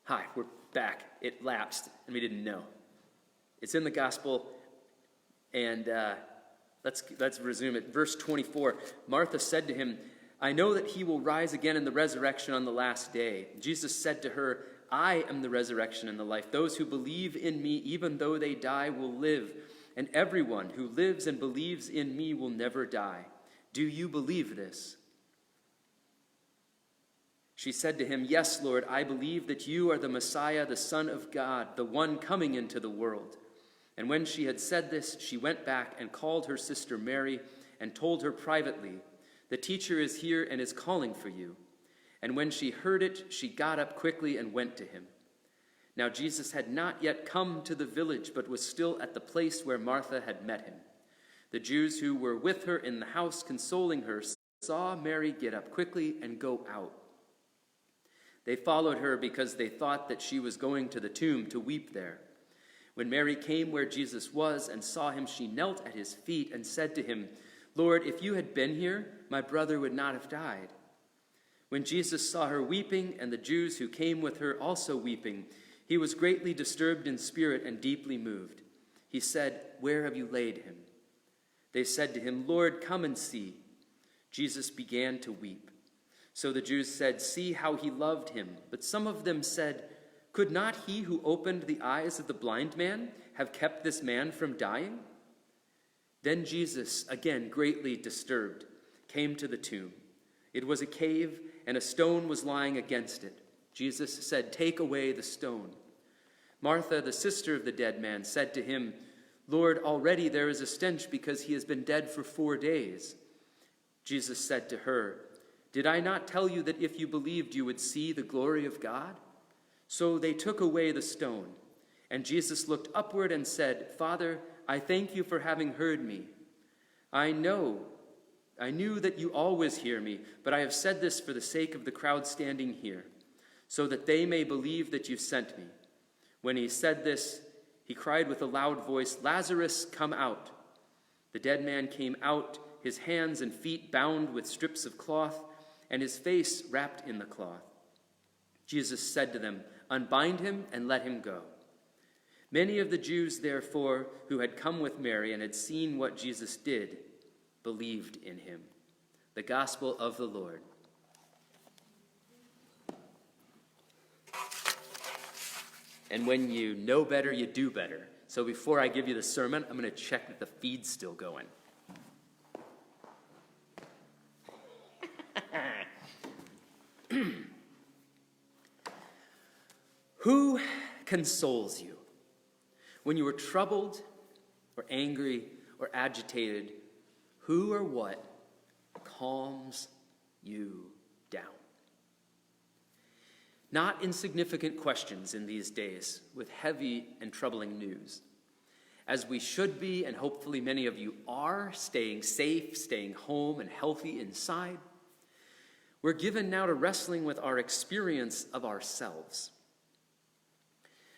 Hi, we're back. It lapsed, and we didn't know. It's in the gospel, and let's resume it. Verse 24, Martha said to him, I know that he will rise again in the resurrection on the last day. Jesus said to her, I am the resurrection and the life. Those who believe in me, even though they die, will live. And everyone who lives and believes in me will never die. Do you believe this? She said to him, Yes, Lord, I believe that you are the Messiah, the Son of God, the one coming into the world. And when she had said this, she went back and called her sister Mary and told her privately, The teacher is here and is calling for you. And when she heard it, she got up quickly and went to him. Now Jesus had not yet come to the village, but was still at the place where Martha had met him. The Jews who were with her in the house consoling her saw Mary get up quickly and go out. They followed her because they thought that she was going to the tomb to weep there. When Mary came where Jesus was and saw him, she knelt at his feet and said to him, Lord, if you had been here, my brother would not have died. When Jesus saw her weeping and the Jews who came with her also weeping, he was greatly disturbed in spirit and deeply moved. He said, Where have you laid him? They said to him, Lord, come and see. Jesus began to weep. So the Jews said, See how he loved him. But some of them said, Could not he who opened the eyes of the blind man have kept this man from dying? Then Jesus, again greatly disturbed, came to the tomb. It was a cave, and a stone was lying against it. Jesus said, Take away the stone. Martha, the sister of the dead man, said to him, Lord, already there is a stench because he has been dead for 4 days. Jesus said to her, Did I not tell you that if you believed you would see the glory of God? So they took away the stone. And Jesus looked upward and said, Father, I thank you for having heard me. I knew that you always hear me, but I have said this for the sake of the crowd standing here, so that they may believe that you sent me. When he said this, he cried with a loud voice, Lazarus, come out. The dead man came out, his hands and feet bound with strips of cloth, and his face wrapped in the cloth. Jesus said to them, Unbind him and let him go. Many of the Jews, therefore, who had come with Mary and had seen what Jesus did, believed in him. The gospel of the Lord. And when you know better, you do better. So before I give you the sermon, I'm going to check that the feed's still going. Who consoles you when you are troubled or angry or agitated? Who or what calms you down? Not insignificant questions in these days with heavy and troubling news. As we should be, and hopefully many of you are, staying safe, staying home and healthy inside, we're given now to wrestling with our experience of ourselves.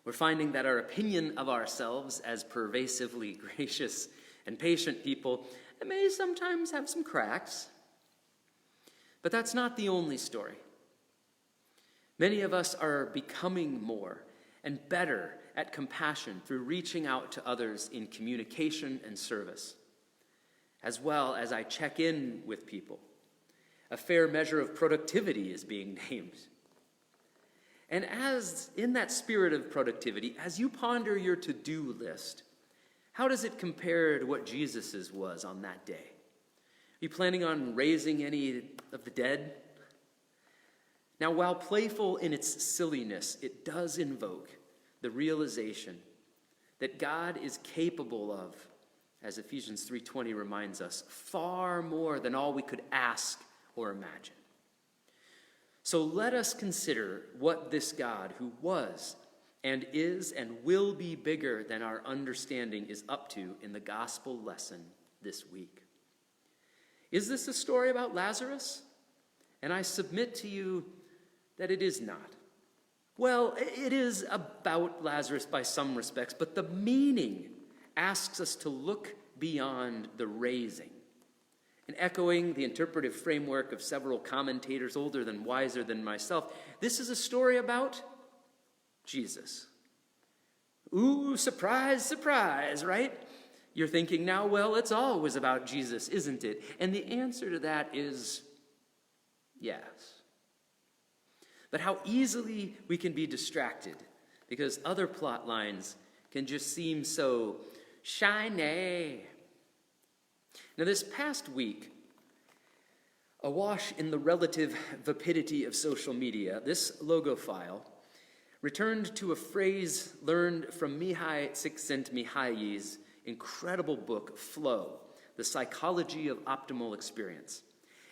We're finding that our opinion of ourselves as pervasively gracious and patient people may sometimes have some cracks. But that's not the only story. Many of us are becoming more and better at compassion through reaching out to others in communication and service. As well as I check in with people, a fair measure of productivity is being named. And as in that spirit of productivity, as you ponder your to-do list, how does it compare to what Jesus's was on that day? Are you planning on raising any of the dead? Now, while playful in its silliness, it does invoke the realization that God is capable of, as Ephesians 3:20 reminds us, far more than all we could ask or imagine. So let us consider what this God, who was and is and will be bigger than our understanding, is up to in the gospel lesson this week. Is this a story about Lazarus? And I submit to you that it is not. Well, it is about Lazarus by some respects, but the meaning asks us to look beyond the raising. And echoing the interpretive framework of several commentators older than wiser than myself, this is a story about Jesus. Ooh, surprise, surprise, right? You're thinking now, well, it's always about Jesus, isn't it? And the answer to that is yes. But how easily we can be distracted because other plot lines can just seem so shiny. Now, this past week, awash in the relative vapidity of social media, this logophile returned to a phrase learned from Mihai Csikszentmihalyi's incredible book, Flow, The Psychology of Optimal Experience.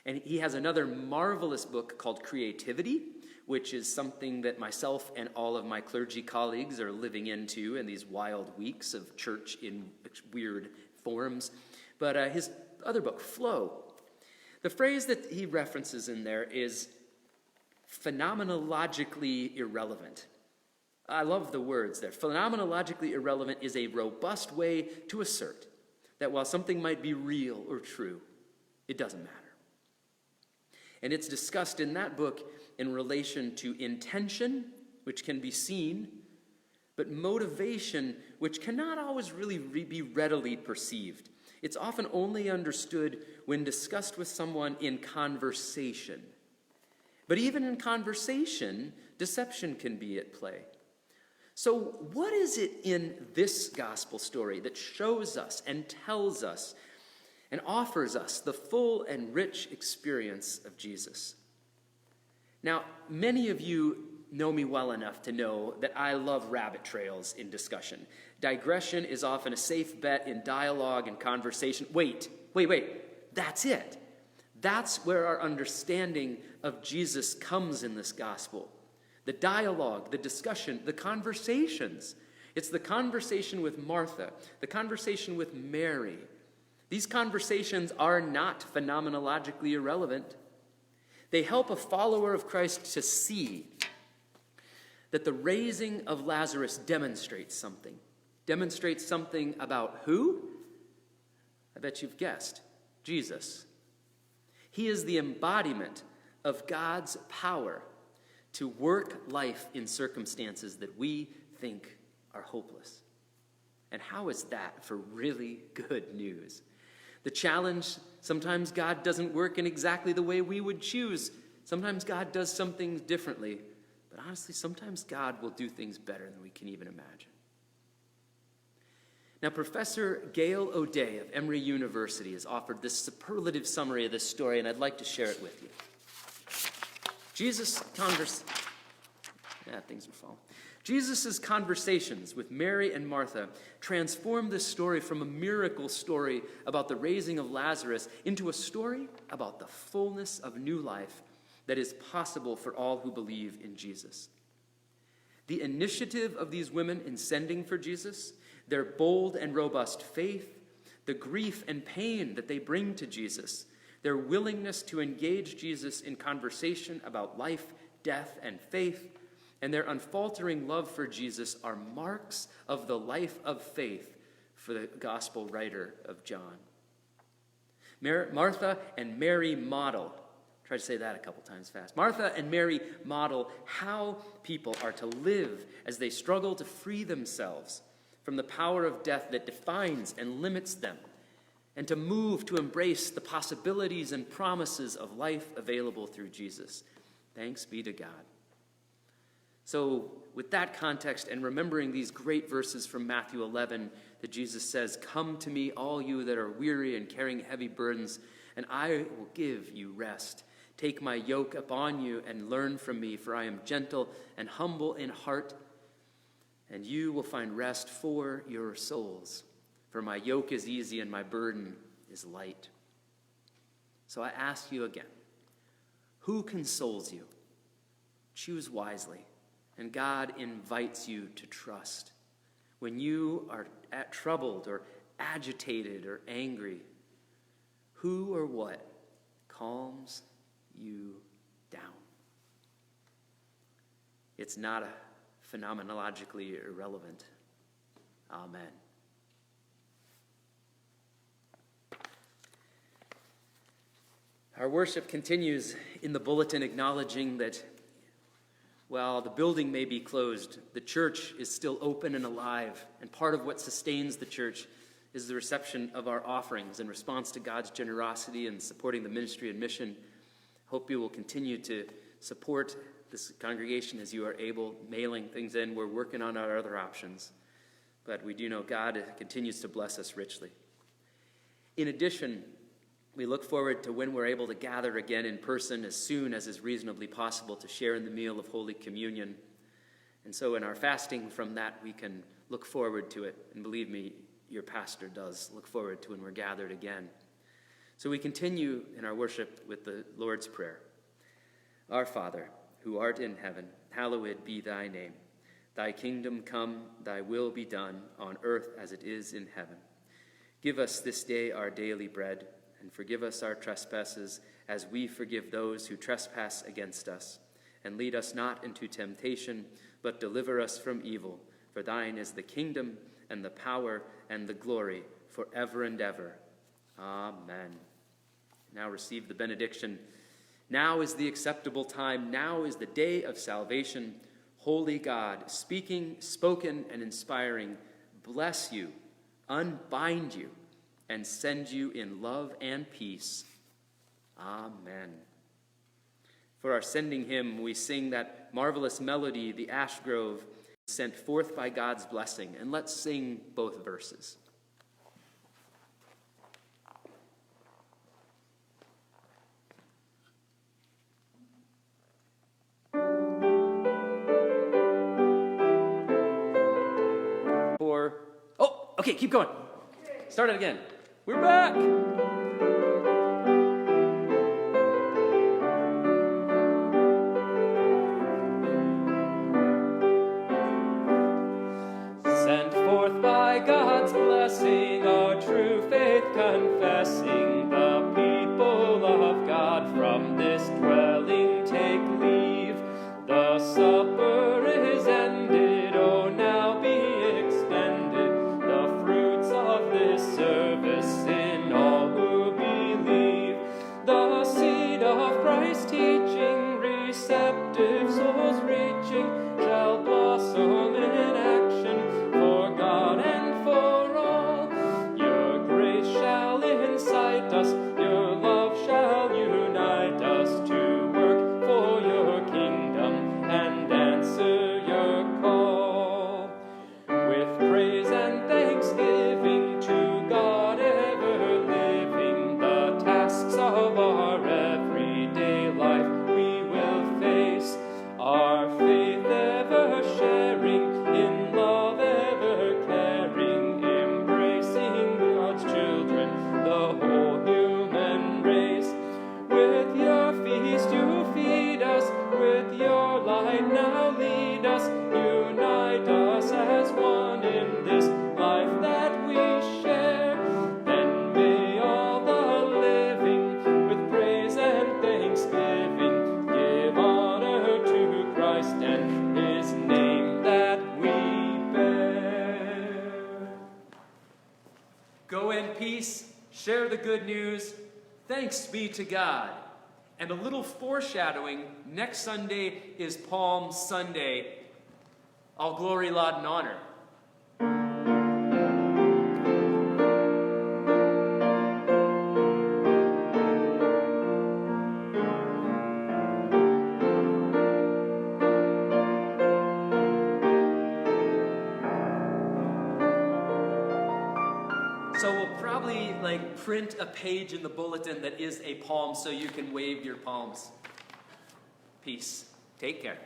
And he has another marvelous book called Creativity, which is something that myself and all of my clergy colleagues are living into in these wild weeks of church in weird forms. But his other book, Flow, the phrase that he references in there is phenomenologically irrelevant. I love the words there. Phenomenologically irrelevant is a robust way to assert that while something might be real or true, it doesn't matter. And it's discussed in that book in relation to intention, which can be seen, but motivation, which cannot always really be readily perceived. It's often only understood when discussed with someone in conversation. But even in conversation, deception can be at play. So what is it in this gospel story that shows us and tells us and offers us the full and rich experience of Jesus? Now, many of you know me well enough to know that I love rabbit trails in discussion. Digression is often a safe bet in dialogue and conversation. Wait. That's it. That's where our understanding of Jesus comes in this gospel. The dialogue, the discussion, the conversations. It's the conversation with Martha, the conversation with Mary. These conversations are not phenomenologically irrelevant. They help a follower of Christ to see that the raising of Lazarus demonstrates something. Demonstrates something about who? I bet you've guessed. Jesus. He is the embodiment of God's power to work life in circumstances that we think are hopeless. And how is that for really good news? The challenge, sometimes God doesn't work in exactly the way we would choose. Sometimes God does some things differently. But honestly, sometimes God will do things better than we can even imagine. Now, Professor Gail O'Day of Emory University has offered this superlative summary of this story, and I'd like to share it with you. Jesus' conversations with Mary and Martha transformed this story from a miracle story about the raising of Lazarus into a story about the fullness of new life that is possible for all who believe in Jesus. The initiative of these women in sending for Jesus, their bold and robust faith, the grief and pain that they bring to Jesus, their willingness to engage Jesus in conversation about life, death, and faith, and their unfaltering love for Jesus are marks of the life of faith for the gospel writer of John. Martha and Mary model, try to say that a couple times fast. Martha and Mary model how people are to live as they struggle to free themselves from the power of death that defines and limits them, and to move to embrace the possibilities and promises of life available through Jesus. Thanks be to God. So, with that context and remembering these great verses from Matthew 11 that Jesus says, "Come to me, all you that are weary and carrying heavy burdens, and I will give you rest. Take my yoke upon you and learn from me, for I am gentle and humble in heart, and you will find rest for your souls. For my yoke is easy and my burden is light." So I ask you again, who consoles you? Choose wisely, and God invites you to trust. When you are troubled or agitated or angry, who or what calms you down? It's not phenomenologically irrelevant. Amen. Our worship continues in the Bulletin, acknowledging that while the building may be closed, the church is still open and alive, and part of what sustains the church is the reception of our offerings in response to God's generosity in supporting the ministry and mission. Hope you will continue to support this congregation as you are able, mailing things in. We're working on our other options, but we do know God continues to bless us richly. In addition, we look forward to when we're able to gather again in person as soon as is reasonably possible to share in the meal of Holy Communion. And so in our fasting from that, we can look forward to it. And believe me, your pastor does look forward to when we're gathered again. So we continue in our worship with the Lord's Prayer. Our Father, who art in heaven, hallowed be thy name. Thy kingdom come, thy will be done, on earth as it is in heaven. Give us this day our daily bread, and forgive us our trespasses, as we forgive those who trespass against us. And lead us not into temptation, but deliver us from evil. For thine is the kingdom, and the power, and the glory, forever and ever. Amen. Now receive the benediction. Now is the acceptable time. Now is the day of salvation. Holy God, speaking, spoken, and inspiring, bless you, unbind you, and send you in love and peace. Amen. For our sending hymn, we sing that marvelous melody, the ash grove, sent forth by God's blessing. And let's sing both verses. Okay, keep going. Start it again. We're back. Sent forth by God's blessing, our true faith confessing, the people of God from this dwelling take leave. The supper is ended, oh now be extended the fruits of this service in all who believe. The seed of Christ's teaching, receptive souls reaching, shall blossom in action for God and for all. Your grace shall incite us, your love shall unite us to work for your kingdom and answer your call. With praise and thanksgiving to God ever living, the tasks of our everyday life we will face, our faith ever sharing, in love ever caring, embracing God's children, the whole human race. With your feast you feed us, with your light now lead us, unite us as one in this life that we share. Then may all the living, with praise and thanksgiving, give honor to Christ and his name that we bear. Go in peace, share the good news. Thanks be to God. And a little foreshadowing, next Sunday is Palm Sunday. All glory, laud, and honor. So we'll probably print a page in the bulletin that is a palm so you can wave your palms. Peace. Take care.